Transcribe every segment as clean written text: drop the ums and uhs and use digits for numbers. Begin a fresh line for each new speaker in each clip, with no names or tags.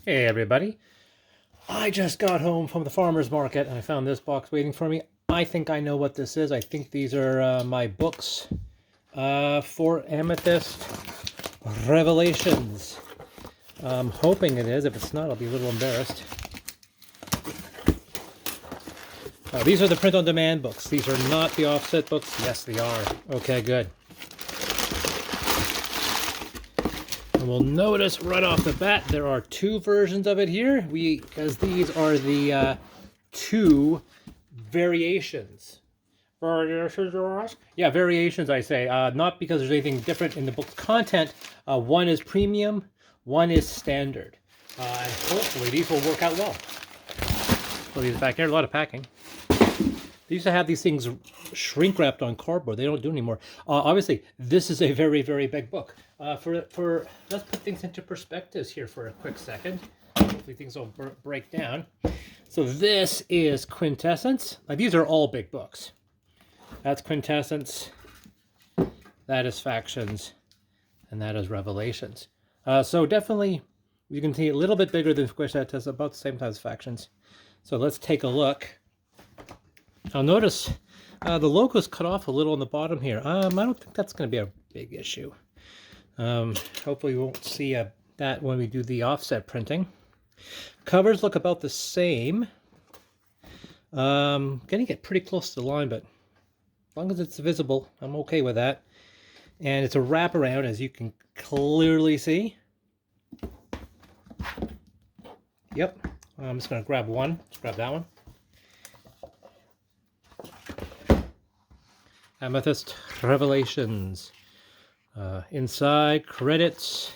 Hey everybody, I just got home from the farmer's market and I found this box waiting for me. I think I know what this is. I think these are my books for Amethyst Revelations. I'm hoping it is. If it's not, I'll be a little embarrassed. These are the print-on-demand books. These are not the offset books. Yes, they are. Okay, good. And we'll notice right off the bat there are two versions of it here. Because these are the two variations. Variations, yeah, variations. I say not because there's anything different in the book's content. One is premium, one is standard, and hopefully these will work out well. Put these back here. A lot of packing. They used to have these things shrink wrapped on cardboard. They don't do it anymore. Obviously, this is a very, very big book. Let's put things into perspectives here for a quick second. Hopefully things don't break down. So this is Quintessence. These are all big books. That's Quintessence. That is Factions, and that is Revelations. So definitely, you can see a little bit bigger than Quintessence, about the same time as Factions. So let's take a look. Now notice the logo's cut off a little on the bottom here. I don't think that's going to be a big issue. Hopefully we won't see that when we do the offset printing. Covers look about the same. Getting it pretty close to the line, but as long as it's visible, I'm okay with that. And it's a wraparound, as you can clearly see. Yep. I'm just going to grab one. Let's grab that one. Amethyst Revelations. Inside, credits.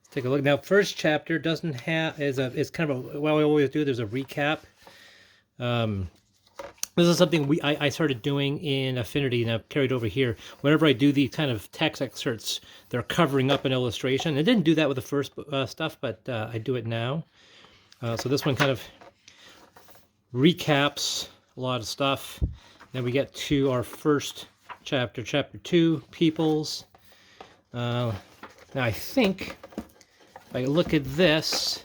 Let's take a look. Now, first chapter doesn't have, is kind of a, well, we always do, there's a recap. This is something I started doing in Affinity, and I've carried over here. Whenever I do these kind of text excerpts, they're covering up an illustration. I didn't do that with the first stuff, but I do it now. So this one kind of recaps a lot of stuff. Then we get to our first chapter, chapter 2, Peoples. Now I think if I look at this,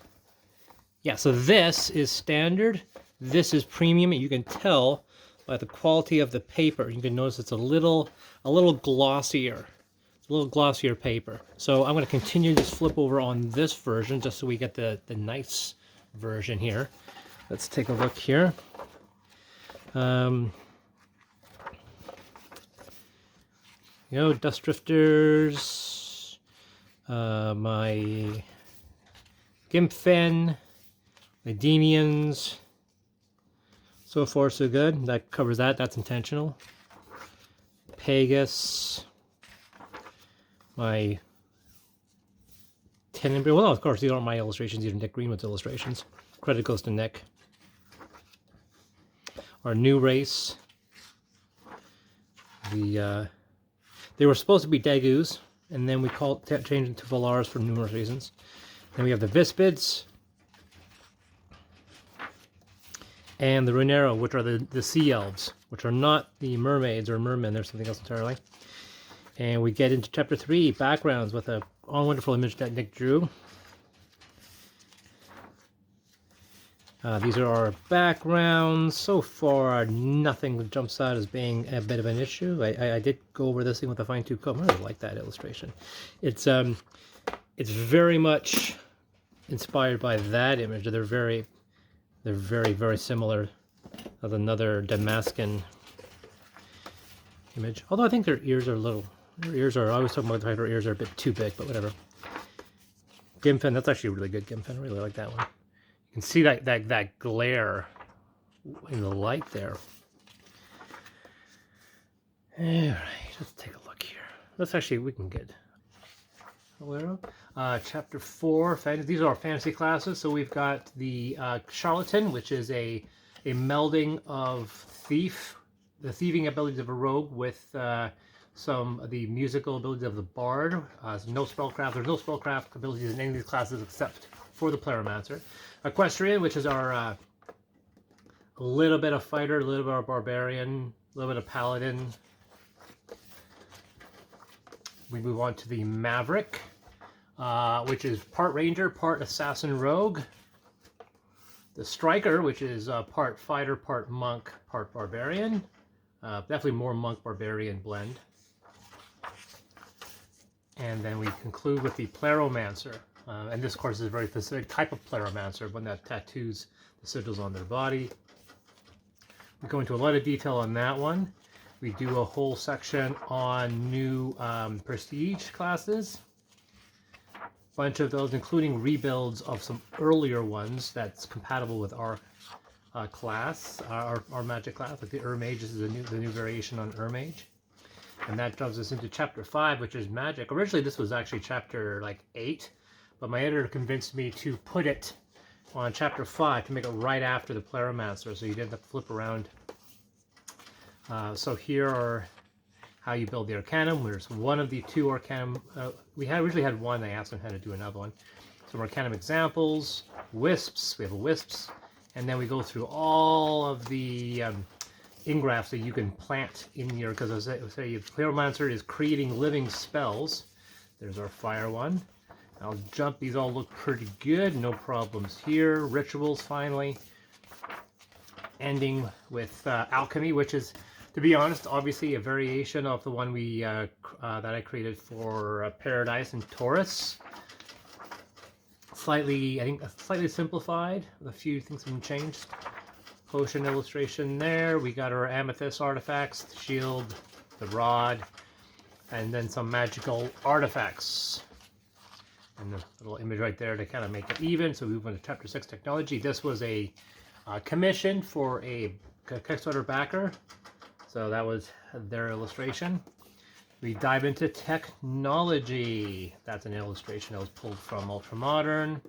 yeah, so this is standard. This is premium, and you can tell by the quality of the paper. You can notice it's a little glossier. It's a little glossier paper. So I'm going to continue this flip over on this version just so we get the nice version here. Let's take a look here. You know, Dust Drifters, my Gimpfen, my Demians, so far so good. That covers that, that's intentional. Pegasus, my Tenenbaum, well, of course, these aren't my illustrations, these are Nick Greenwood's illustrations. Credit goes to Nick. Our new race, they were supposed to be Degus, and then we changed them to Volars for numerous reasons. Then we have the Vispids, and the Runero, which are the Sea Elves, which are not the mermaids or mermen, they're something else entirely. And we get into chapter 3, backgrounds, with a wonderful image that Nick drew. These are our backgrounds. So far, nothing jumps out as being a bit of an issue. I did go over this thing with a fine-tooth comb. I really like that illustration. It's very much inspired by that image. They're very, very similar. Of another Damascus image. Although I think their ears are little. Their ears are. I always talk about the fact their ears are a bit too big, but whatever. Gimpfen. That's actually a really good Gimpfen. I really like that one. You can see that glare in the light there. All right, let's take a look here. We can get chapter 4. These are our fantasy classes. So we've got the Charlatan, which is a melding of the thieving abilities of a rogue with some of the musical abilities of the bard. There's no spellcraft abilities in any of these classes except for the Pleromancer. Equestrian, which is our a little bit of fighter, a little bit of barbarian, a little bit of paladin. We move on to the Maverick. which is part ranger, part assassin rogue. The striker, which is part fighter, part monk, part barbarian. Definitely more monk-barbarian blend. And then we conclude with the Pleromancer. And this, of course, is a very specific type of Pleromancer, one that tattoos the sigils on their body. We go into a lot of detail on that one. We do a whole section on new prestige classes. Bunch of those, including rebuilds of some earlier ones that's compatible with our class, our magic class, like the Mage. This is the new variation on Mage. And that drives us into chapter 5, which is magic. Originally, this was actually chapter like 8, but my editor convinced me to put it on chapter 5 to make it right after the Pleromancer, so you didn't have to flip around. So here are how you build the Arcanum. There's one of the two Arcanum. We originally had one. I asked them how to do another one. Some Arcanum examples, Wisps. We have a Wisps. And then we go through all of the ingrafts that you can plant in your, because as I say, Pleromancer is creating living spells. There's our fire one. I'll jump. These all look pretty good. No problems here. Rituals, finally. Ending with alchemy, which is, to be honest, obviously a variation of the one we that I created for Paradise and Taurus. Slightly, I think, slightly simplified. A few things have been changed. Potion illustration there. We got our Amethyst artifacts, the shield, the rod, and then some magical artifacts. And the little image right there to kind of make it even. So we move on to chapter 6, technology. This was a commission for a Kickstarter backer. So that was their illustration. We dive into technology. That's an illustration that was pulled from Ultramodern.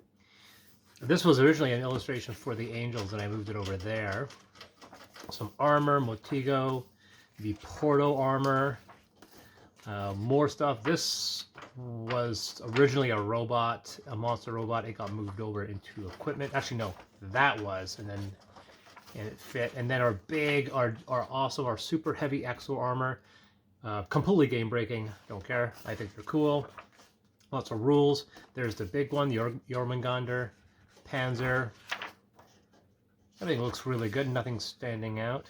This was originally an illustration for the Angels, and I moved it over there. Some armor, Motigo, the Porto armor, more stuff. This was originally a robot, a monster robot. It got moved over into equipment. Actually, no, that was, and it fit. And then our big, our super heavy exo armor, completely game breaking. Don't care. I think they're cool. Lots of rules. There's the big one, the Jormungandr Panzer. Everything looks really good. Nothing's standing out.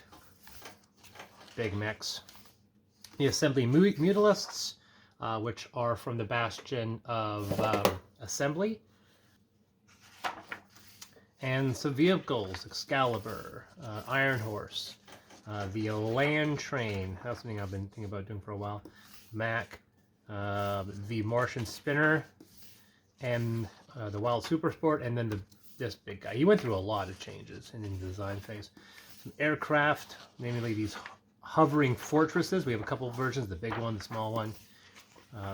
Big mix. The Assembly Mutalists, which are from the Bastion of Assembly. And some vehicles, Excalibur, Iron Horse, the Land Train, that's something I've been thinking about doing for a while, Mac, the Martian Spinner, and the Wild Super Sport, and then this big guy. He went through a lot of changes in the design phase. Some aircraft, namely these hovering fortresses. We have a couple of versions, the big one, the small one.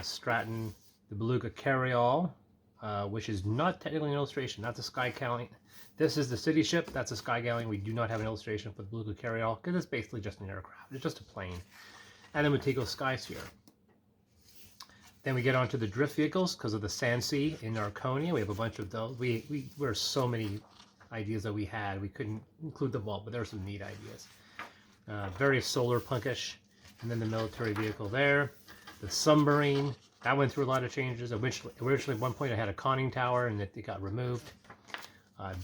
Stratton, the Beluga Carryall, which is not technically an illustration. That's a Sky Galleon. This is the city ship. That's a Sky Galleon. We do not have an illustration for the Beluga Carryall because it's basically just an aircraft. It's just a plane. And then Motigo Sky Sphere. Then we get onto the drift vehicles because of the Sandsea in Arconia. We have a bunch of those. There are so many ideas that we had. We couldn't include them all, but there are some neat ideas. Very solar punkish. And then the military vehicle there. The submarine. That went through a lot of changes. Originally, at one point, I had a conning tower, and it got removed.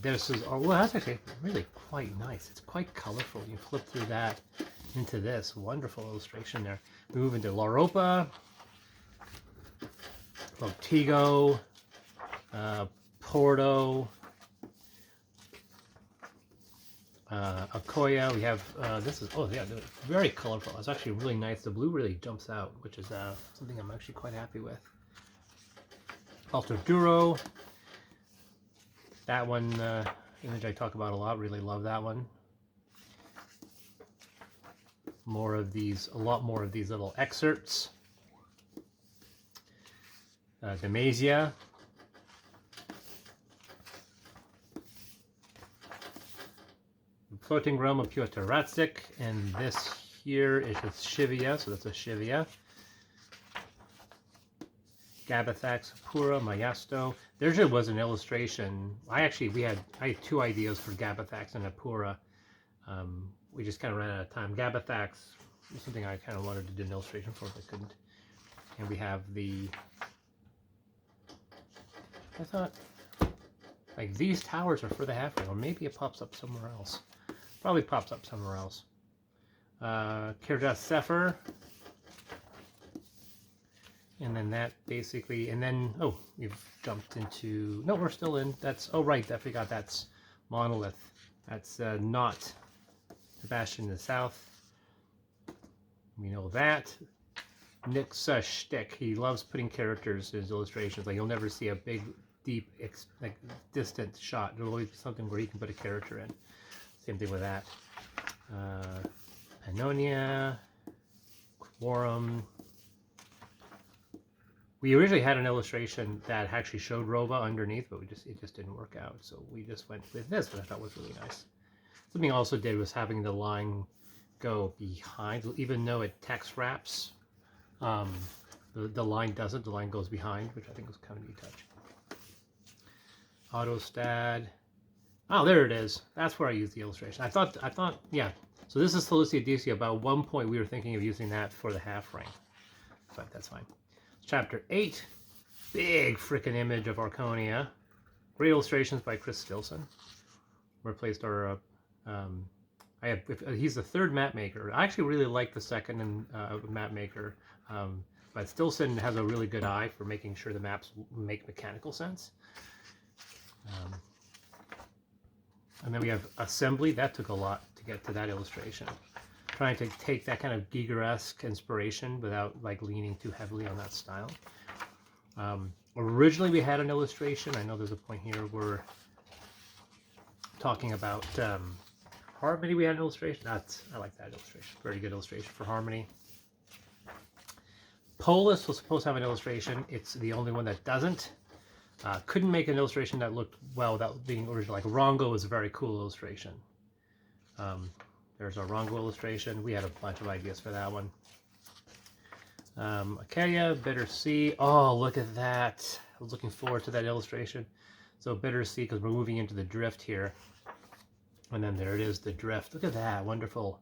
This is, well, that's actually really quite nice. It's quite colorful. You flip through that into this. Wonderful illustration there. We move into La Ropa, Motigo, Porto, Akoya. We have, this is, oh yeah, very colorful. It's actually really nice. The blue really jumps out, which is something I'm actually quite happy with. Alto Duro. That one, image I talk about a lot, really love that one. More of these, a lot more of these little excerpts. Demacia. Floating Realm of Piotr Ratzik, and this here is a Shivia, so that's a Shivia. Gabathax, Pura, Mayasto. There just was an illustration. I had two ideas for Gabathax and Apura. We just kind of ran out of time. Gabathax is something I kind of wanted to do an illustration for, but couldn't. And we have the I thought, like, these towers are for the half ring, or maybe it pops up somewhere else. Probably pops up somewhere else. Kirjas Sefer. And then that basically, and then, oh, we've jumped into, no, we're still in, that's, oh, right, I forgot, that's Monolith. That's not Sebastian in the South. We know that. Nick's shtick, he loves putting characters in his illustrations. Like, you'll never see a big, deep, like, distant shot. There'll always be something where he can put a character in. Same thing with that. Pannonia, Quorum. We originally had an illustration that actually showed Rova underneath, but it just didn't work out. So we just went with this, which I thought was really nice. Something I also did was having the line go behind, even though it text wraps. The line doesn't. The line goes behind, which I think was kind of a neat touch. Autostad. Oh, there it is. That's where I used the illustration. I thought, yeah. So this is Felicia DC. About one point, we were thinking of using that for the half ring, but that's fine. Chapter 8, big freaking image of Arconia. Great illustrations by Chris Stilson. Replaced our, he's the third map maker. I actually really like the second map maker, but Stilson has a really good eye for making sure the maps make mechanical sense. And then we have Assembly. That took a lot to get to that illustration. Trying to take that kind of Giger-esque inspiration without like leaning too heavily on that style. Originally we had an illustration. I know there's a point here where talking about Harmony. We had an illustration. I like that illustration. Very good illustration for Harmony. Polis was supposed to have an illustration. It's the only one that doesn't. Couldn't make an illustration that looked well without being original. Like Rongo was a very cool illustration. There's our Rongo illustration. We had a bunch of ideas for that one. Acadia, Bitter Sea. Oh, look at that. I was looking forward to that illustration. So Bitter Sea, because we're moving into the drift here. And then there it is, the drift. Look at that, wonderful.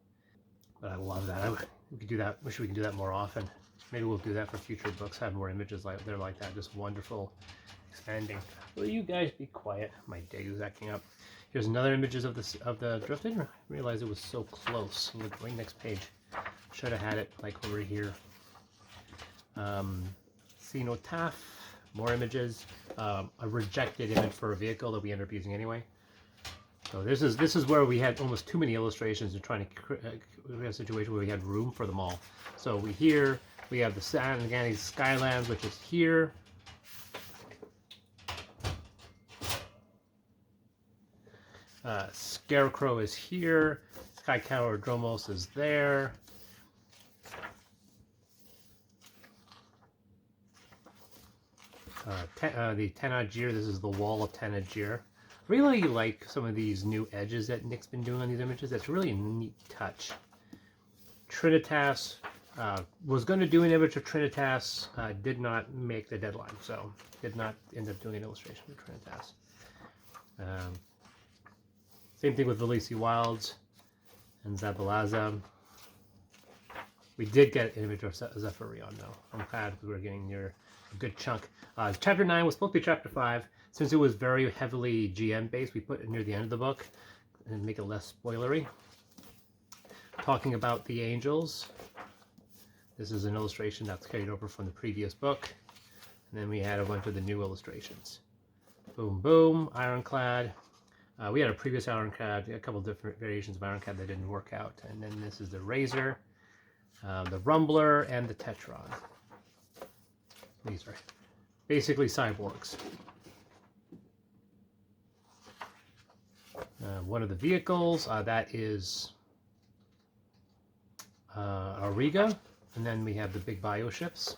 But I love that. We could do that. Wish we could do that more often. Maybe we'll do that for future books. Have more images like they're like that. Just wonderful, expanding. Will you guys be quiet? My day is acting up. Here's another images of the drift. I didn't realize it was so close. Look, right next page. Should have had it like over here. Cenotaph. More images. A rejected image for a vehicle that we ended up using anyway. So this is where we had almost too many illustrations and trying to we had a situation where we had room for them all. So we have the San Agani Skylands, which is here. Scarecrow is here. Sky Tower Dromos is there. The Tenagir, this is the wall of Tenagir. Really like some of these new edges that Nick's been doing on these images. That's really a neat touch. Trinitas, was going to do an image of Trinitas, did not make the deadline, so did not end up doing an illustration of Trinitas. Same thing with Velisi Wilds and Zabalaza. We did get an image of Zephyrion though. I'm glad we were getting near a good chunk. Chapter 9 was supposed to be chapter 5. Since it was very heavily GM based, we put it near the end of the book and make it less spoilery. Talking about the angels. This is an illustration that's carried over from the previous book. And then we had a bunch of the new illustrations. Boom, boom, Ironclad. We had a previous Ironclad, a couple different variations of Ironclad that didn't work out. And then this is the Razor, the Rumbler, and the Tetron. These are basically cyborgs. One of the vehicles, that is Auriga. And then we have the big bio ships.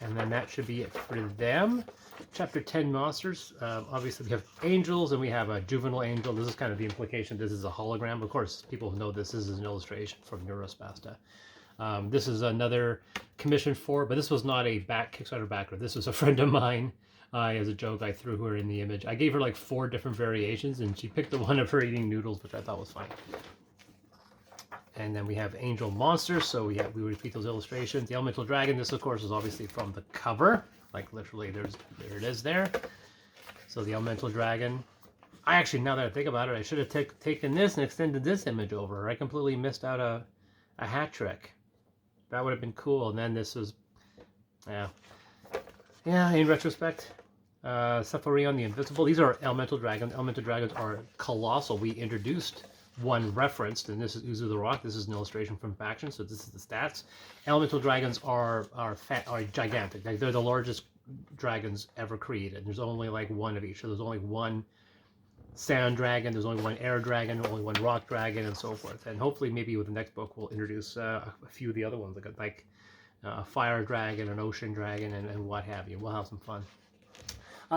And then that should be it for them. Chapter 10 monsters. Obviously we have angels and we have a juvenile angel. This is kind of the implication. This is a hologram. Of course, people know this is an illustration from Neurospasta. This is another commission for, but this was not a Kickstarter backer. This was a friend of mine. As a joke, I threw her in the image. I gave her like 4 different variations and she picked the one of her eating noodles, which I thought was fine. And then we have angel monsters. So we repeat those illustrations. The elemental dragon. This, of course, is obviously from the cover. Like literally, there it is there. So the elemental dragon. I actually, now that I think about it, I should have taken this and extended this image over. I completely missed out a hat trick. That would have been cool. And then this was, yeah. Yeah, in retrospect, Sephorion the Invisible. These are elemental dragons. Elemental dragons are colossal. We introduced one referenced, and this is Uzu the Rock. This is an illustration from Faction, so this is the stats. Elemental dragons are gigantic. Like, they're the largest dragons ever created. There's only like one of each. So there's only one sand dragon, there's only one air dragon, only one rock dragon, and so forth. And hopefully maybe with the next book we'll introduce a few of the other ones, like a fire dragon, an ocean dragon, and what have you. We'll have some fun.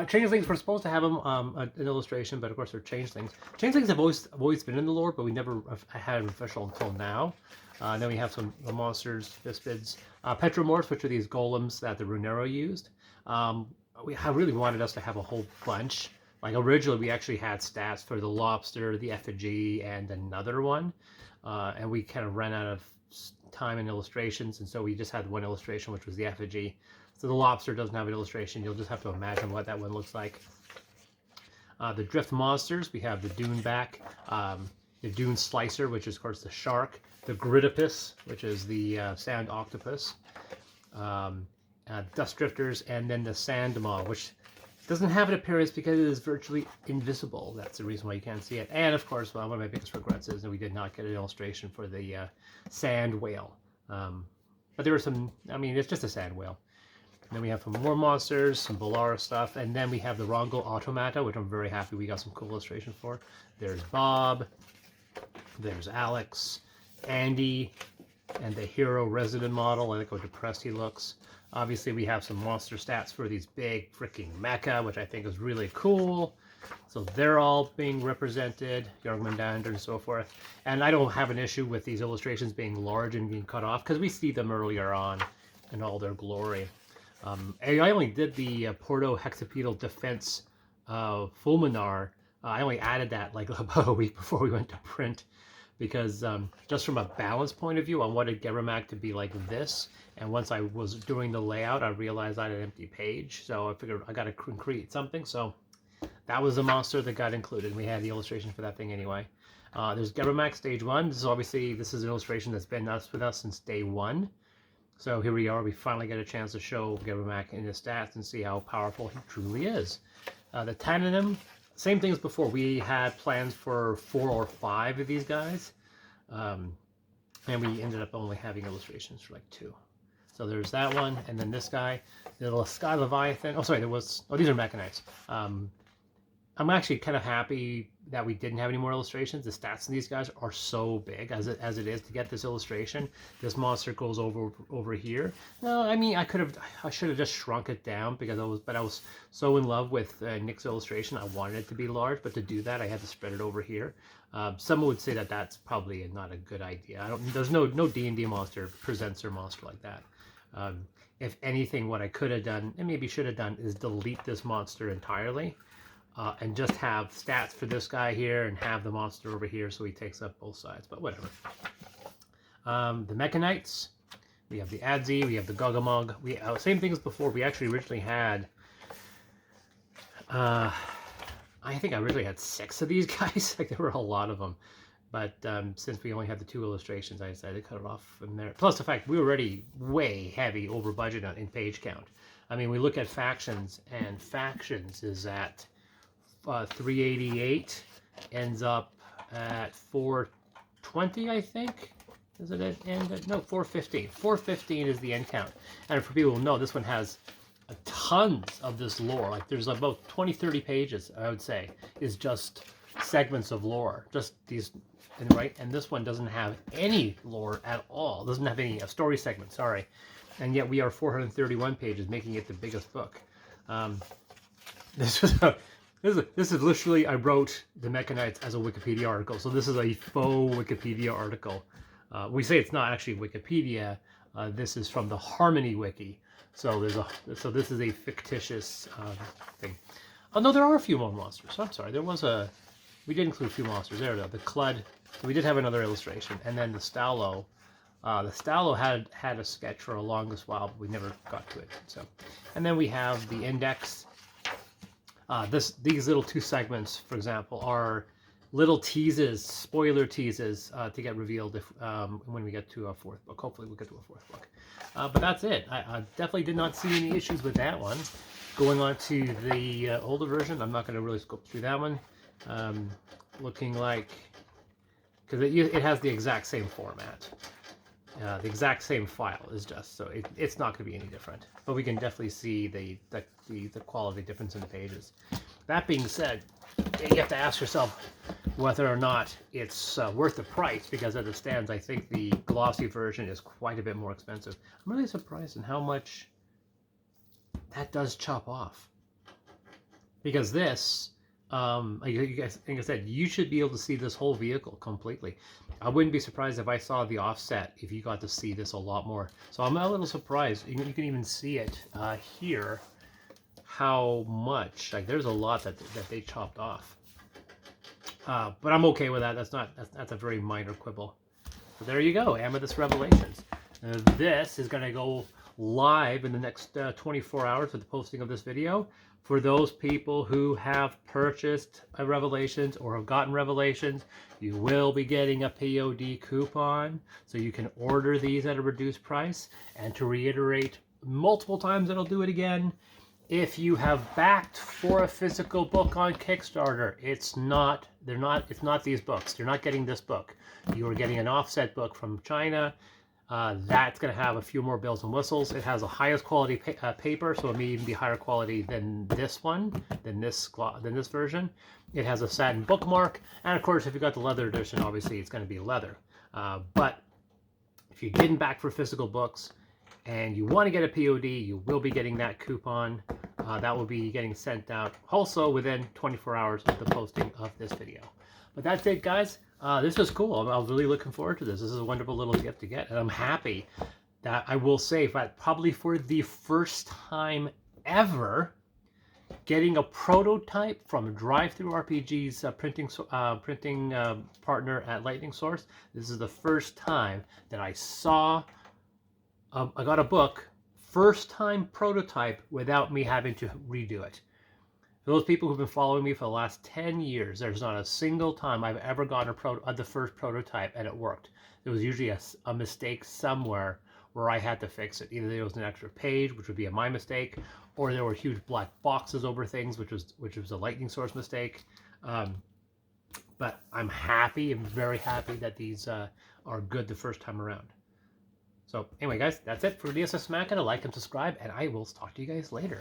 Changelings, we're supposed to have them an illustration, but of course they're changelings. Changelings have always been in the lore, but we never had an official until now. Then we have some the monsters, Vispids, Petromorphs, which are these golems that the Runero used. We really wanted us to have a whole bunch. Like originally, we actually had stats for the lobster, the effigy, and another one, and we kind of ran out of time and illustrations, and so we just had one illustration, which was the effigy. So the lobster doesn't have an illustration. You'll just have to imagine what that one looks like. The drift monsters, we have the Duneback, the Dune Slicer, which is of course the shark, the Gridipus, which is the sand octopus, dust drifters, and then the sand maw, which doesn't have an appearance because it is virtually invisible. That's the reason why you can't see it. And of course, well, one of my biggest regrets is that we did not get an illustration for the sand whale. But there were some, I mean, it's just a sand whale. And then we have some more monsters, some Bolara stuff, and then we have the Rongo Automata, which I'm very happy we got some cool illustrations for. There's Bob, there's Alex, Andy, and the Hero Resident model. I like how depressed he looks. Obviously, we have some monster stats for these big freaking mecha, which I think is really cool. So they're all being represented, Jormungandr and so forth. And I don't have an issue with these illustrations being large and being cut off, because we see them earlier on in all their glory. I only did the Porto Hexapedal Defense Fulminar. I only added that like about a week before we went to print, because just from a balance point of view, I wanted Geremak to be like this. And once I was doing the layout, I realized I had an empty page. So I figured I got to create something. So that was the monster that got included. We had the illustration for that thing anyway. There's Geremak Stage 1. This is an illustration that's been with us since day one. So here we are. We finally get a chance to show Geremak in his stats and see how powerful he truly is. The Tananim, same thing as before. We had plans for 4 or 5 of these guys. And we ended up only having illustrations for like 2. So there's that one, and then this guy, the little Sky Leviathan. Oh, sorry, these are Mechanites. I'm actually kind of happy that we didn't have any more illustrations. The stats in these guys are so big as it is to get this illustration. This monster goes over here. No, I mean I should have just shrunk it down because I was so in love with Nick's illustration. I wanted it to be large, but to do that I had to spread it over here. Some would say that that's probably not a good idea. There's no D&D monster presents their monster like that. If anything, what I could have done and maybe should have done is delete this monster entirely. And just have stats for this guy here and have the monster over here so he takes up both sides, but whatever. The Mechanites, we have the Adzi, we have the Gogamog. Same thing as before. We actually originally had, I think I originally had 6 of these guys. Like there were a lot of them. But since we only had the 2 illustrations, I decided to cut it off from there. Plus the fact we were already way heavy over budget in page count. I mean, we look at Factions, and Factions is at 388, ends up at 420, I think. Is it at end? No, 415. 415 is the end count. And for people who know, this one has tons of this lore. Like there's about 20-30 pages, I would say, is just segments of lore. Just these, and this one doesn't have any lore at all. Doesn't have any story segments, sorry. And yet we are 431 pages, making it the biggest book. This is literally, I wrote the Mechanites as a Wikipedia article. So this is a faux Wikipedia article. We say it's not actually Wikipedia. This is from the Harmony Wiki. So this is a fictitious thing. Oh no, there are a few more monsters. I'm sorry, we did include a few monsters. There we go. The Clud. We did have another illustration, and then the Stalo. The Stalo had a sketch for the longest while, but we never got to it. So, and then we have the index. These little 2 segments, for example, are little teases, spoiler teases to get revealed when we get to a 4th book. Hopefully we'll get to a 4th book. But that's it. I definitely did not see any issues with that one. Going on to the older version, I'm not going to really scope through that one. Looking like, because it has the exact same format. The exact same file is just, so it's not going to be any different. But we can definitely see the quality difference in the pages. That being said, you have to ask yourself whether or not it's worth the price, because as it stands, I think the glossy version is quite a bit more expensive. I'm really surprised in how much that does chop off. Because this, like I said, you should be able to see this whole vehicle completely. I wouldn't be surprised if I saw the offset, if you got to see this a lot more. So I'm a little surprised. You can even see it here, how much, like there's a lot that they chopped off. But I'm okay with that. That's a very minor quibble. So there you go, Amethyst Revelations. This is going to go live in the next 24 hours with the posting of this video. For those people who have purchased Revelations or have gotten Revelations, you will be getting a POD coupon, so you can order these at a reduced price. And to reiterate multiple times, and I'll do it again, if you have backed for a physical book on Kickstarter, it's not these books. You're not getting this book. You are getting an offset book from China. That's going to have a few more bells and whistles. It has the highest quality paper, so it may even be higher quality than this one, than this version. It has a satin bookmark, and of course, if you got the leather edition, obviously it's going to be leather. But if you didn't back for physical books and you want to get a POD, you will be getting that coupon. That will be getting sent out also within 24 hours of the posting of this video. But that's it, guys. This was cool. I was really looking forward to this. This is a wonderful little gift to get, and I'm happy that I will say that probably for the first time ever, getting a prototype from Drive-Thru RPG's printing partner at Lightning Source. This is the first time that I saw. I got a book, first time prototype, without me having to redo it. For those people who've been following me for the last 10 years, there's not a single time I've ever gotten the first prototype and it worked. There was usually a mistake somewhere where I had to fix it. Either there was an extra page, which would be my mistake, or there were huge black boxes over things, which was a Lightning Source mistake. But I'm happy, I'm very happy that these are good the first time around. So anyway, guys, that's it for DSS Machina. Like and subscribe, and I will talk to you guys later.